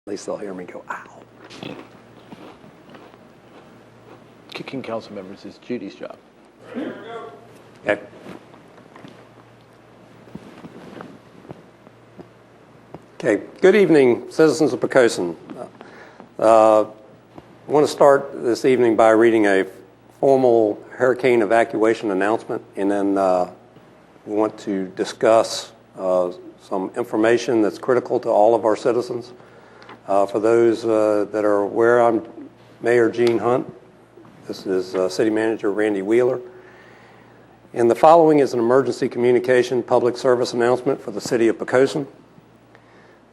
At least they'll hear me go, ow. Kicking council members is Judy's job. Okay. Okay. Good evening, citizens of Poquoson. I want to start this evening by reading a formal hurricane evacuation announcement, and then we want to discuss some information that's critical to all of our citizens. For those that are aware, I'm Mayor Gene Hunt. This is City Manager Randy Wheeler. And the following is an emergency communication public service announcement for the City of Poquoson.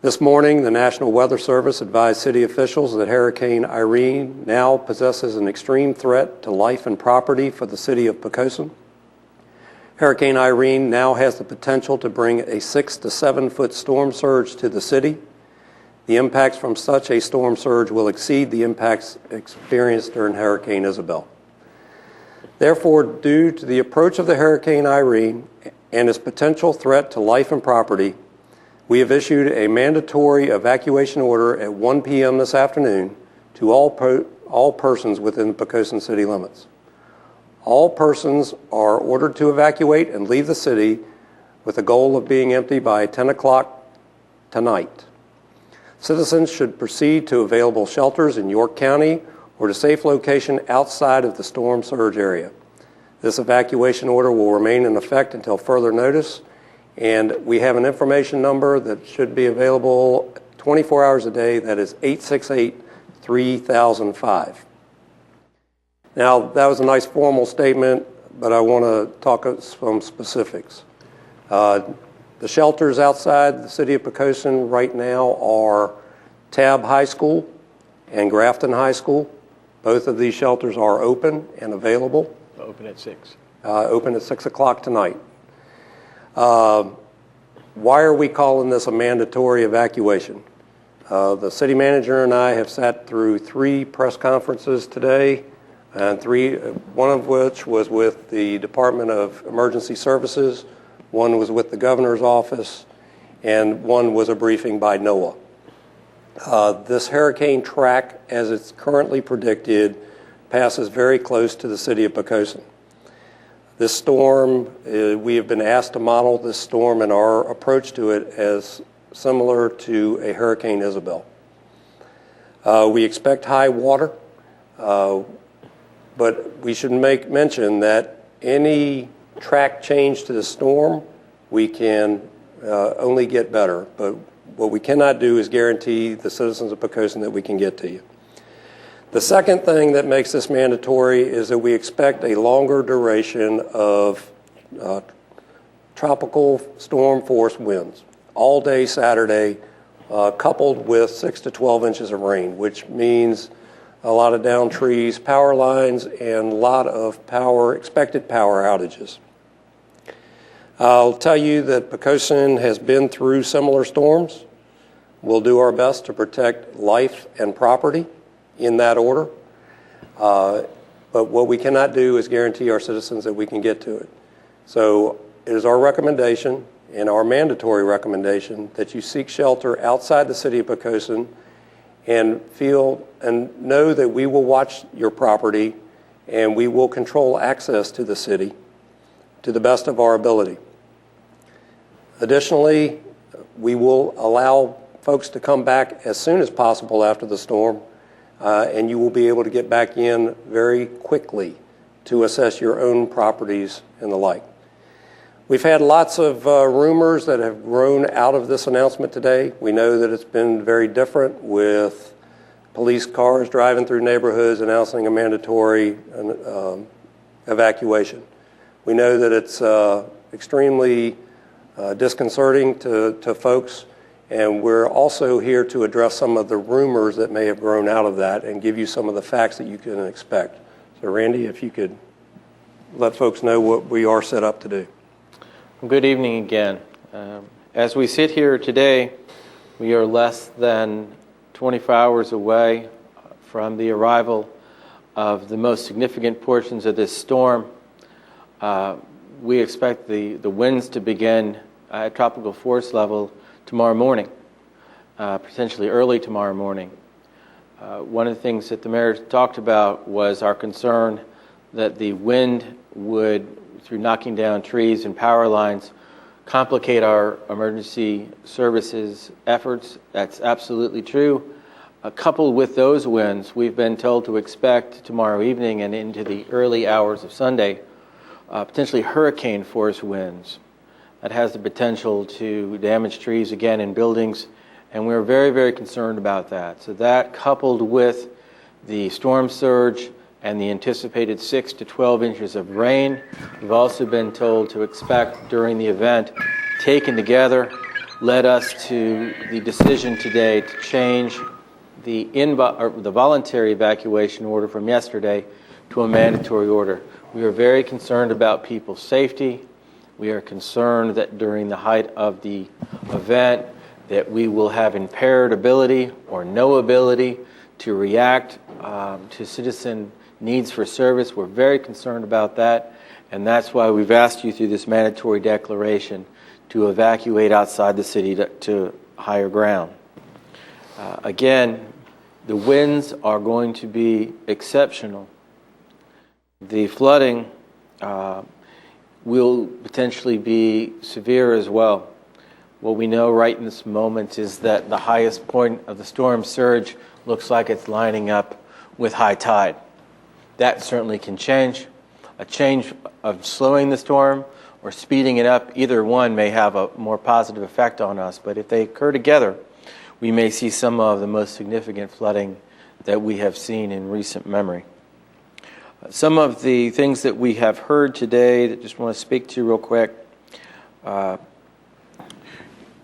This morning, the National Weather Service advised city officials that Hurricane Irene now possesses an extreme threat to life and property for the City of Poquoson. Hurricane Irene now has the potential to bring a 6 to 7 foot storm surge to the city. The impacts from such a storm surge will exceed the impacts experienced during Hurricane Isabel. Therefore, due to the approach of the Hurricane Irene and its potential threat to life and property, we have issued a mandatory evacuation order at 1 p.m. this afternoon to all persons within Poquoson city limits. All persons are ordered to evacuate and leave the city with the goal of being empty by 10 o'clock tonight. Citizens should proceed to available shelters in York County or to safe location outside of the storm surge area. This evacuation order will remain in effect until further notice, and we have an information number that should be available 24 hours a day. That is 868-3005. Now, that was a nice formal statement, but I want to talk some specifics. The shelters outside the City of Poquoson right now are Tabb High School and Grafton High School. Both of these shelters are open and available. Open at 6. Open at 6 o'clock tonight. Why are we calling this a mandatory evacuation? The city manager and I have sat through 3 press conferences today, and one of which was with the Department of Emergency Services, one was with the governor's office, and one was a briefing by NOAA. This hurricane track, as it's currently predicted, passes very close to the City of Poquoson. This storm, we have been asked to model this storm and our approach to it as similar to a Hurricane Isabel. We expect high water, but we should make mention that any track change to the storm, we can only get better. But what we cannot do is guarantee the citizens of Poquoson that we can get to you. The second thing that makes this mandatory is that we expect a longer duration of tropical storm force winds all day Saturday, coupled with 6 to 12 inches of rain, which means a lot of downed trees, power lines, and a lot of expected power outages. I'll tell you that Poquoson has been through similar storms. We'll do our best to protect life and property in that order. But what we cannot do is guarantee our citizens that we can get to it. So it is our recommendation and our mandatory recommendation that you seek shelter outside the City of Poquoson and feel and know that we will watch your property and we will control access to the city to the best of our ability. Additionally, we will allow folks to come back as soon as possible after the storm, and you will be able to get back in very quickly to assess your own properties and the like. We've had lots of rumors that have grown out of this announcement today. We know that it's been very different with police cars driving through neighborhoods announcing a mandatory evacuation. We know that it's extremely disconcerting to folks, and we're also here to address some of the rumors that may have grown out of that and give you some of the facts that you can expect. So Randy, if you could let folks know what we are set up to do. Good evening again. As we sit here today, we are less than 24 hours away from the arrival of the most significant portions of this storm. We expect the winds to begin at tropical force level tomorrow morning. potentially early tomorrow morning. One of the things that the mayor talked about was our concern that the wind would, through knocking down trees and power lines, complicate our emergency services efforts. That's absolutely true. Coupled with those winds, we've been told to expect tomorrow evening and into the early hours of Sunday potentially hurricane force winds. That has the potential to damage trees again in buildings, and we're very, very concerned about that. So that, coupled with the storm surge and the anticipated 6 to 12 inches of rain, we've also been told to expect during the event, taken together, led us to the decision today to change the voluntary evacuation order from yesterday to a mandatory order. We are very concerned about people's safety. We are concerned that during the height of the event that we will have impaired ability or no ability to react to citizen needs for service. We're very concerned about that, and that's why we've asked you through this mandatory declaration to evacuate outside the city to higher ground. Again, the winds are going to be exceptional. The flooding will potentially be severe as well. What we know right in this moment is that the highest point of the storm surge looks like it's lining up with high tide. That certainly can change. A change of slowing the storm or speeding it up, either one may have a more positive effect on us. But if they occur together, we may see some of the most significant flooding that we have seen in recent memory. Some of the things that we have heard today that I just want to speak to real quick.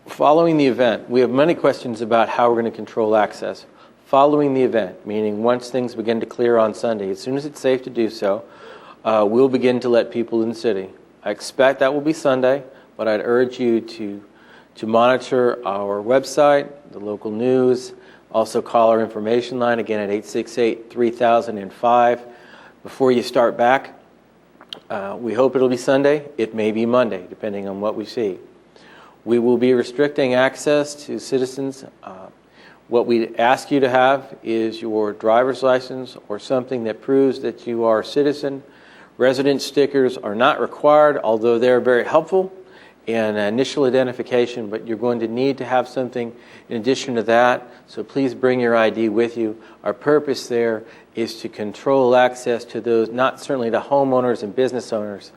Following the event, we have many questions about how we're going to control access. Following the event, meaning once things begin to clear on Sunday, as soon as it's safe to do so, we'll begin to let people in the city. I expect that will be Sunday, but I'd urge you to monitor our website, the local news, also call our information line, again at 868-3005. Before you start back, we hope it'll be Sunday. It may be Monday, depending on what we see. We will be restricting access to citizens. What we ask you to have is your driver's license or something that proves that you are a citizen. Resident stickers are not required, although they're very helpful in initial identification, but you're going to need to have something in addition to that, so please bring your ID with you. Our purpose there is to control access to those, not certainly to homeowners and business owners,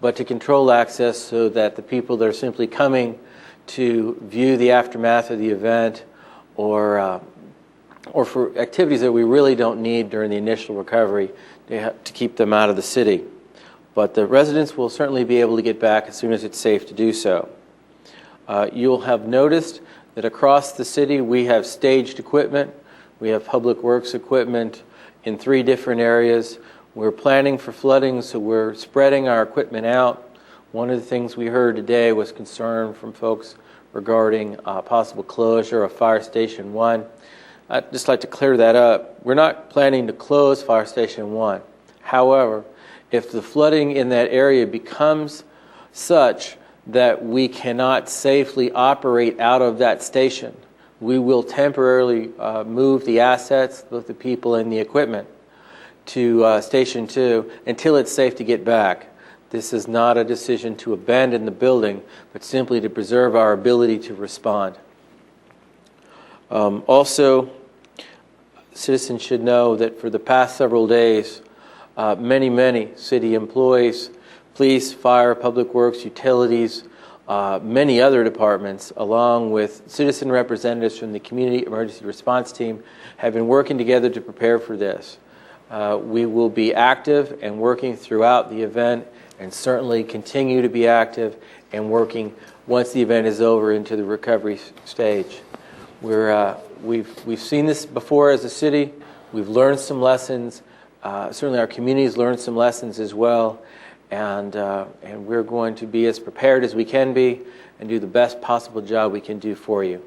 but to control access so that the people that are simply coming to view the aftermath of the event or for activities that we really don't need during the initial recovery to keep them out of the city. But the residents will certainly be able to get back as soon as it's safe to do so. You'll have noticed that across the city we have staged equipment. We have public works equipment in 3 different areas. We're planning for flooding, so we're spreading our equipment out. One of the things we heard today was concern from folks regarding possible closure of Fire Station 1. I'd just like to clear that up. We're not planning to close Fire Station 1. However, if the flooding in that area becomes such that we cannot safely operate out of that station, we will temporarily move the assets, both the people and the equipment, to Station 2 until it's safe to get back. This is not a decision to abandon the building, but simply to preserve our ability to respond. Also, citizens should know that for the past several days, many city employees, police, fire, public works, utilities, many other departments, along with citizen representatives from the Community Emergency Response Team, have been working together to prepare for this. We will be active and working throughout the event, and certainly continue to be active and working once the event is over into the recovery stage. We've seen this before as a city. We've learned some lessons. Certainly our communities learned some lessons as well, and we're going to be as prepared as we can be and do the best possible job we can do for you.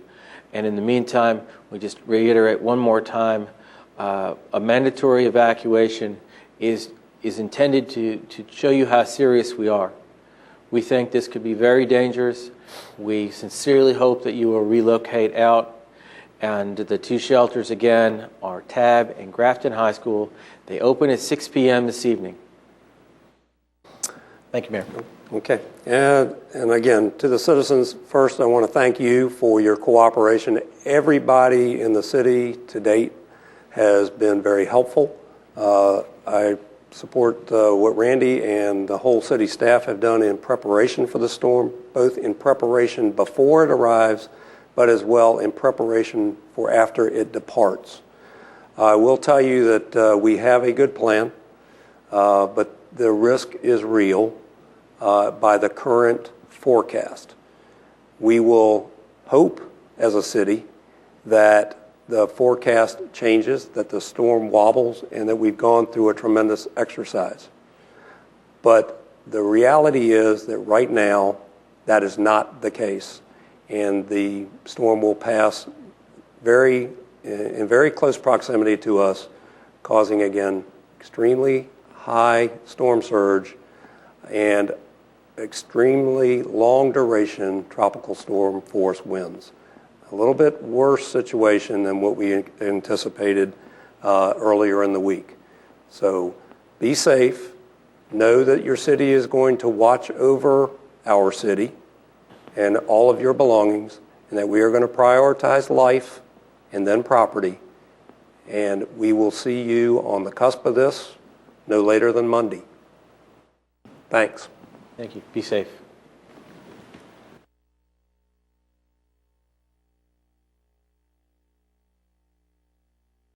And in the meantime, we just reiterate one more time, a mandatory evacuation is intended to show you how serious we are. We think this could be very dangerous. We sincerely hope that you will relocate out. And the two shelters, again, are Tab and Grafton High School. They open at 6 p.m. this evening. Thank you, Mayor. Okay. And again, to the citizens, first I want to thank you for your cooperation. Everybody in the city to date has been very helpful. I support what Randy and the whole city staff have done in preparation for the storm, both in preparation before it arrives, but as well in preparation for after it departs. I will tell you that we have a good plan, but the risk is real by the current forecast. We will hope as a city that the forecast changes, that the storm wobbles, and that we've gone through a tremendous exercise. But the reality is that right now, that is not the case. And the storm will pass in very close proximity to us, causing, again, extremely high storm surge and extremely long duration tropical storm force winds. A little bit worse situation than what we anticipated earlier in the week. So be safe. Know that your city is going to watch over our city and all of your belongings, and that we are going to prioritize life and then property. And we will see you on the cusp of this no later than Monday. Thanks. Thank you. Be safe.